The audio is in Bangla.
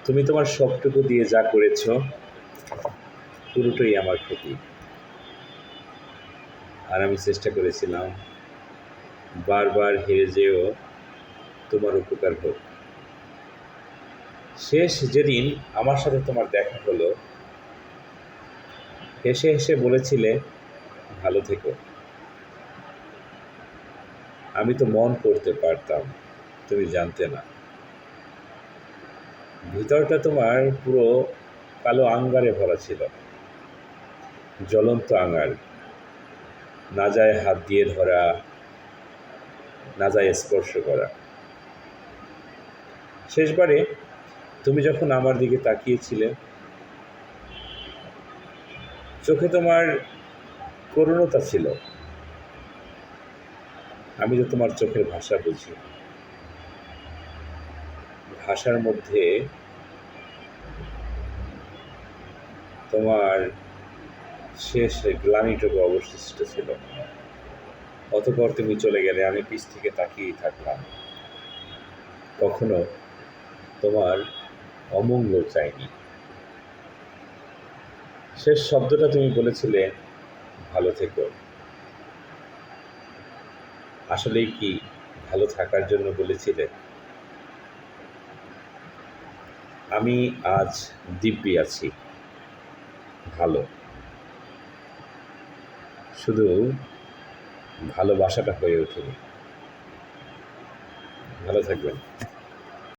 তুমি তোমার সবটুকু দিয়ে যা করেছ পুরোটাই আমার ক্ষতি। আর আমি চেষ্টা করেছিলাম বারবার হেরে যেও তোমার উপকার হোক। শেষ যেদিন আমার সাথে তোমার দেখা হলো, হেসে হেসে বলেছিলে ভালো থেকো। আমি তো মন করতে পারতাম, তুমি জানতে না। ভিতরটা তোমার পুরো কালো আঙ্গারে ভরা ছিল, জ্বলন্ত আঙ্গার। না যায় হাত দিয়ে ধরা, না যায় স্পর্শ করা। শেষবারে তুমি যখন আমার দিকে তাকিয়েছিলে, চোখে তোমার করুণতা ছিল। আমি তো তোমার চোখের ভাষা বুঝি। ভাষার মধ্যে তোমার শেষ গ্লানিটুকু অবশিষ্ট ছিল। অতঃপর তুমি চলে গেলে, আমি পিছ থেকে তাকিয়েই থাকলাম। কখনো তোমার অমঙ্গল চাইনি। শেষ শব্দটা তুমি বলেছিলে ভালো থেকো। আসলেই কি ভালো থাকার জন্য বলেছিলে? আমি আজ দিব্যি আছি, ভালো। শুধু ভালোবাসাটা হয়ে ওঠেনি। ভালো থাকবেন।